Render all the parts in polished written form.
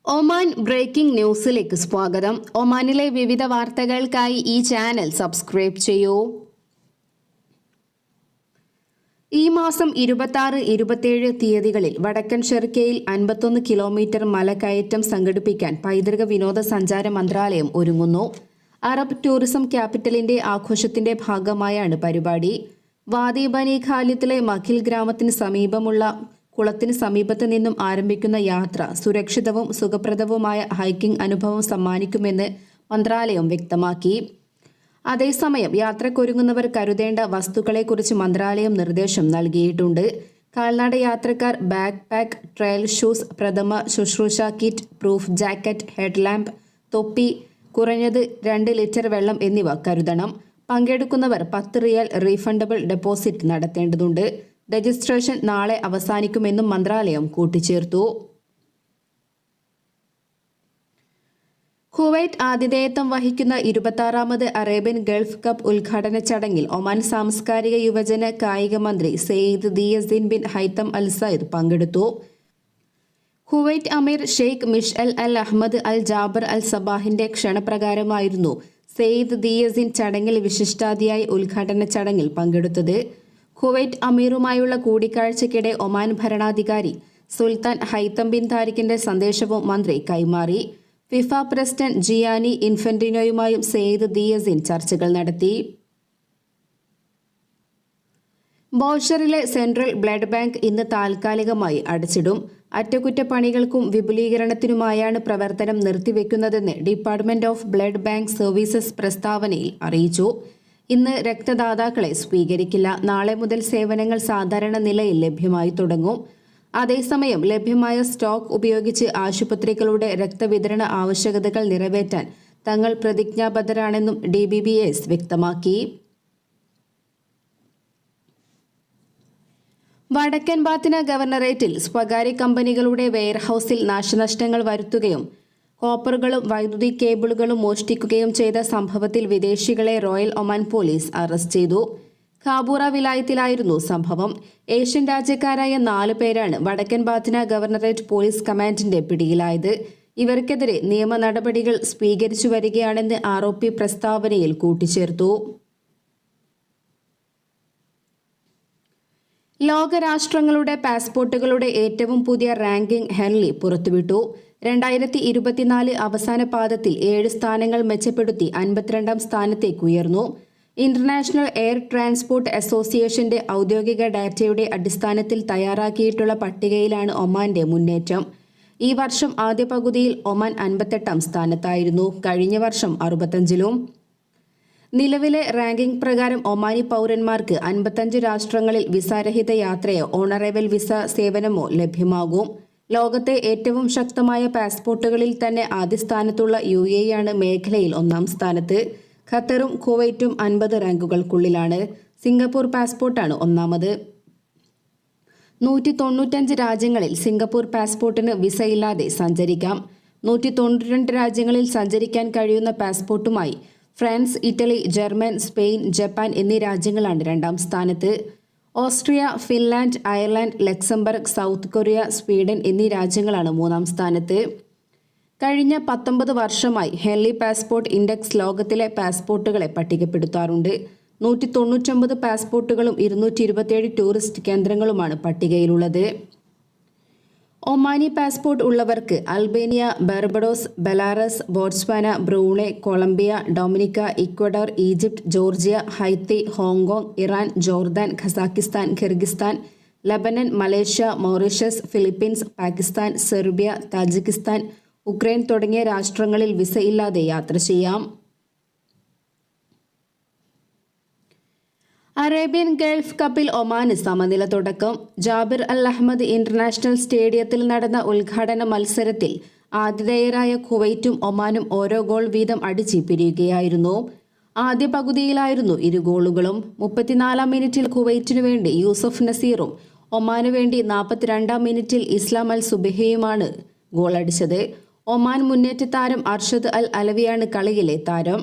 Oman breaking ന്യൂസിലേക്ക് സ്വാഗതം. ഒമാനിലെ വിവിധ വാർത്തകൾക്കായി ഈ ചാനൽ സബ്സ്ക്രൈബ് ചെയ്യൂ. ഈ മാസം 26-27 തീയതികളിൽ വടക്കൻ ഷെർക്കയിൽ 51 കിലോമീറ്റർ മലകയറ്റം സംഘടിപ്പിക്കാൻ പൈതൃക വിനോദസഞ്ചാര മന്ത്രാലയം ഒരുങ്ങുന്നു. അറബ് ടൂറിസം ക്യാപിറ്റലിന്റെ ആഘോഷത്തിന്റെ ഭാഗമായാണ് പരിപാടി. വാദി ബനി ഖാലിദിലെ മഖിൽ ഗ്രാമത്തിന് സമീപമുള്ള കുളത്തിന് സമീപത്ത് നിന്നും ആരംഭിക്കുന്ന യാത്ര സുരക്ഷിതവും സുഖപ്രദവുമായ ഹൈക്കിംഗ് അനുഭവം സമ്മാനിക്കുമെന്ന് മന്ത്രാലയം വ്യക്തമാക്കി. അതേസമയം യാത്രക്കൊരുങ്ങുന്നവർ കരുതേണ്ട വസ്തുക്കളെക്കുറിച്ച് മന്ത്രാലയം നിർദ്ദേശം നൽകിയിട്ടുണ്ട്. കാൽനട യാത്രക്കാർ ബാക്ക് പാക്ക്, ട്രയൽ ഷൂസ്, പ്രഥമ ശുശ്രൂഷ കിറ്റ്, പ്രൂഫ് ജാക്കറ്റ്, ഹെഡ്ലാമ്പ്, തൊപ്പി, കുറഞ്ഞത് 2 ലിറ്റർ വെള്ളം എന്നിവ കരുതണം. പങ്കെടുക്കുന്നവർ 10 റിയാൽ റീഫണ്ടബിൾ ഡെപ്പോസിറ്റ് നടത്തേണ്ടതുണ്ട്. രജിസ്ട്രേഷൻ നാളെ അവസാനിക്കുമെന്നും മന്ത്രാലയം കൂട്ടിച്ചേർത്തു. കുവൈറ്റ് ആതിഥേയത്വം വഹിക്കുന്ന 26ാമത് അറേബ്യൻ ഗൾഫ് കപ്പ് ഉദ്ഘാടന ചടങ്ങിൽ ഒമാൻ സാംസ്കാരിക യുവജന കായിക മന്ത്രി സെയ്ദ് ദിയസിൻ ബിൻ ഹൈത്തം അൽ സയ്ദ് പങ്കെടുത്തു. കുവൈറ്റ് അമീർ ഷെയ്ഖ് മിഷ്അൽ അൽ അഹമ്മദ് അൽ ജാബർ അൽ സബാഹിന്റെ ക്ഷണപ്രകാരമായിരുന്നു സെയ്ദ് ദിയസിൻ ചടങ്ങിൽ വിശിഷ്ടാതിഥിയായി ഉദ്ഘാടന ചടങ്ങിൽ പങ്കെടുത്തത്. കുവൈറ്റ് അമീറുമായുള്ള കൂടിക്കാഴ്ചയ്ക്കിടെ ഒമാൻ ഭരണാധികാരി സുൽത്താൻ ഹൈത്തം ബിൻ താരിഖിന്റെ സന്ദേശവും മന്ത്രി കൈമാറി. ഫിഫ പ്രസിഡന്റ് ജിയാനി ഇൻഫന്റിനോയുമായും സെയ്ദ് ദിയസിൻ ചർച്ചകൾ നടത്തി. ബോഷറിലെ സെൻട്രൽ ബ്ലഡ് ബാങ്ക് ഇന്ന് താൽക്കാലികമായി അടച്ചിടും. അറ്റകുറ്റപ്പണികൾക്കും വിപുലീകരണത്തിനുമായാണ് പ്രവർത്തനം നിർത്തിവെക്കുന്നതെന്ന് department of blood bank services പ്രസ്താവനയിൽ അറിയിച്ചു. ഇന്ന് രക്തദാതാക്കളെ സ്വീകരിക്കില്ല. നാളെ മുതൽ സേവനങ്ങൾ സാധാരണ നിലയിൽ ലഭ്യമായി തുടങ്ങും. അതേസമയം ലഭ്യമായ സ്റ്റോക്ക് ഉപയോഗിച്ച് ആശുപത്രികളുടെ രക്തവിതരണ ആവശ്യകതകൾ നിറവേറ്റാൻ തങ്ങൾ പ്രതിജ്ഞാബദ്ധരാണെന്നും DBBS വ്യക്തമാക്കി. വടക്കൻ ബാത്തിന ഗവർണറേറ്റിൽ സ്വകാര്യ കമ്പനികളുടെ വെയർഹൌസിൽ നാശനഷ്ടങ്ങൾ വരുത്തുകയും കോപ്പറുകളും വൈദ്യുതി കേബിളുകളും മോഷ്ടിക്കുകയും ചെയ്ത സംഭവത്തിൽ വിദേശികളെ റോയൽ ഒമാൻ പോലീസ് അറസ്റ്റ് ചെയ്തു. ഖാബൂറ വിലായത്തിലായിരുന്നു സംഭവം. ഏഷ്യൻ രാജ്യക്കാരായ 4 പേരാണ് വടക്കൻ ബാത്തിന ഗവർണറേറ്റ് പോലീസ് കമാൻഡിന്റെ പിടിയിലായത്. ഇവർക്കെതിരെ നിയമ നടപടികൾ സ്വീകരിച്ചു വരികയാണെന്ന് ROP പ്രസ്താവനയിൽ കൂട്ടിച്ചേർത്തു. ലോകരാഷ്ട്രങ്ങളുടെ പാസ്പോർട്ടുകളുടെ ഏറ്റവും പുതിയ റാങ്കിംഗ് ഹെൻലി പുറത്തുവിട്ടു. 2024 അവസാന പാദത്തിൽ 7 സ്ഥാനങ്ങൾ മെച്ചപ്പെടുത്തി 52ാം സ്ഥാനത്തേക്ക് ഉയർന്നു. ഇന്റർനാഷണൽ എയർ ട്രാൻസ്പോർട്ട് അസോസിയേഷന്റെ ഔദ്യോഗിക ഡാറ്റയുടെ അടിസ്ഥാനത്തിൽ തയ്യാറാക്കിയിട്ടുള്ള പട്ടികയിലാണ് ഒമാന്റെ മുന്നേറ്റം. ഈ വർഷം ആദ്യ പകുതിയിൽ ഒമാൻ 58ാം സ്ഥാനത്തായിരുന്നു. കഴിഞ്ഞ വർഷം 65ലും. നിലവിലെ റാങ്കിംഗ് പ്രകാരം ഒമാനി പൗരന്മാർക്ക് 55 രാഷ്ട്രങ്ങളിൽ വിസാരഹിത യാത്രയോ ഓണറേബൽ വിസ സേവനമോ ലഭ്യമാകും. ലോകത്തെ ഏറ്റവും ശക്തമായ പാസ്പോർട്ടുകളിൽ തന്നെ ആദ്യ സ്ഥാനത്തുള്ള UAE ആണ് മേഖലയിൽ 1ാം സ്ഥാനത്ത്. ഖത്തറും കുവൈറ്റും 50 റാങ്കുകൾക്കുള്ളിലാണ്. സിംഗപ്പൂർ പാസ്പോർട്ടാണ് 1ാമത്. 195 രാജ്യങ്ങളിൽ സിംഗപ്പൂർ പാസ്പോർട്ടിന് വിസയില്ലാതെ സഞ്ചരിക്കാം. 192 രാജ്യങ്ങളിൽ സഞ്ചരിക്കാൻ കഴിയുന്ന പാസ്പോർട്ടുമായി France, Italy, German, Spain, Japan എന്നീ രാജ്യങ്ങളാണ് 2ാം സ്ഥാനത്ത്. Austria, Finland, Ireland, Luxembourg, South Korea, Sweden എന്നീ രാജ്യങ്ങളാണ് 3ാം സ്ഥാനത്ത്. കഴിഞ്ഞ 19 വർഷമായി ഹെൻലി പാസ്പോർട്ട് ഇൻഡെക്സ് ലോകത്തിലെ പാസ്പോർട്ടുകളെ പട്ടികപ്പെടുത്താറുണ്ട്. 199 പാസ്പോർട്ടുകളും 227 ടൂറിസ്റ്റ് കേന്ദ്രങ്ങളുമാണ് പട്ടികയിലുള്ളത്. ഒമാനി പാസ്പോർട്ട് ഉള്ളവർക്ക് Albania, Barbados, Belarus, Botswana, Brunei, Colombia, Dominica, Ecuador, Egypt, Georgia, Haiti, Hong Kong, Iran, Jordan, Kazakhstan, Kyrgyzstan, Lebanon, Malaysia, Mauritius, Philippines, Pakistan, Serbia, Tajikistan, Ukraine തുടങ്ങിയ രാഷ്ട്രങ്ങളിൽ വിസയില്ലാതെ യാത്ര ചെയ്യാം. അറേബ്യൻ ഗൾഫ് കപ്പിൽ ഒമാന് സമനില തുടക്കം. ജാബിർ അൽ അഹമ്മദ് ഇന്റർനാഷണൽ സ്റ്റേഡിയത്തിൽ നടന്ന ഉദ്ഘാടന മത്സരത്തിൽ ആതിഥേയരായ കുവൈറ്റും ഒമാനും ഓരോ ഗോൾ വീതം അടിച്ച് പിരിയുകയായിരുന്നു. ആദ്യ പകുതിയിലായിരുന്നു 2 ഗോളുകളും. 34ാം മിനിറ്റിൽ കുവൈറ്റിനു വേണ്ടി യൂസഫ് നസീറും ഒമാനു വേണ്ടി 42ാം മിനിറ്റിൽ ഇസ്ലാം അൽ സുബഹിയുമാണ് ഗോളടിച്ചത്. ഒമാൻ മുന്നേറ്റ താരം അർഷദ് അൽ അലവിയാണ് കളിയിലെ താരം.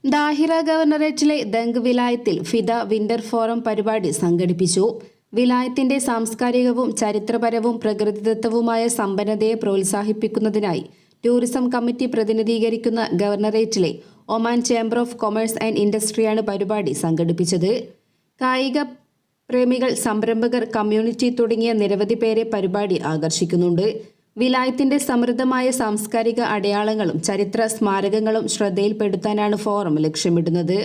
ദാഹിറ ഗവർണറേറ്റിലെ ദംഗ് വിലായത്തിൽ ഫിദ വിന്റർ ഫോറം പരിപാടി സംഘടിപ്പിച്ചു. വിലായത്തിന്റെ സാംസ്കാരികവും ചരിത്രപരവും പ്രകൃതിദത്തവുമായ സമ്പന്നതയെ പ്രോത്സാഹിപ്പിക്കുന്നതിനായി ടൂറിസം കമ്മിറ്റി പ്രതിനിധീകരിക്കുന്ന ഗവർണറേറ്റിലെ Oman chamber of commerce and ഇൻഡസ്ട്രിയാണ് പരിപാടി സംഘടിപ്പിച്ചത്. കായിക പ്രേമികൾ, സംരംഭകർ, കമ്മ്യൂണിറ്റി തുടങ്ങിയ നിരവധി പേരെ പരിപാടി ആകർഷിക്കുന്നുണ്ട്. വിലായത്തിന്റെ സമൃദ്ധമായ സാംസ്കാരിക അടയാളങ്ങളും ചരിത്ര സ്മാരകങ്ങളും ശ്രദ്ധയിൽപ്പെടുത്താനാണ് ഫോറം ലക്ഷ്യമിടുന്നത്.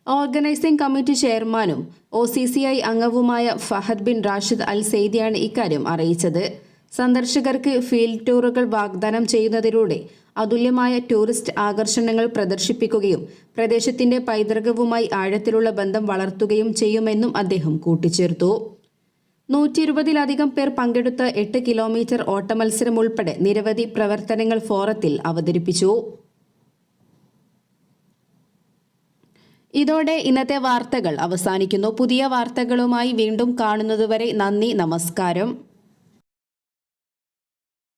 ഓർഗനൈസിംഗ് കമ്മിറ്റി ചെയർമാനും OCCI അംഗവുമായ ഫഹദ് ബിൻ റാഷിദ് അൽ സെയ്ദിയാണ് ഇക്കാര്യം അറിയിച്ചത്. സന്ദർശകർക്ക് ഫീൽഡ് ടൂറുകൾ വാഗ്ദാനം ചെയ്യുന്നതിലൂടെ അതുല്യമായ ടൂറിസ്റ്റ് ആകർഷണങ്ങൾ പ്രദർശിപ്പിക്കുകയും പ്രദേശത്തിന്റെ പൈതൃകവുമായി ആഴത്തിലുള്ള ബന്ധം വളർത്തുകയും ചെയ്യുമെന്നും അദ്ദേഹം കൂട്ടിച്ചേർത്തു. 120-ലധികം പേർ പങ്കെടുത്ത 8 കിലോമീറ്റർ ഓട്ടമത്സരം ഉൾപ്പെടെ നിരവധി പ്രവർത്തനങ്ങൾ ഫോറത്തിൽ അവതരിപ്പിച്ചു. ഇതോടെ ഇന്നത്തെ വാർത്തകൾ അവസാനിക്കുന്നു. പുതിയ വാർത്തകളുമായി വീണ്ടും കാണുന്നതുവരെ നന്ദി, നമസ്കാരം.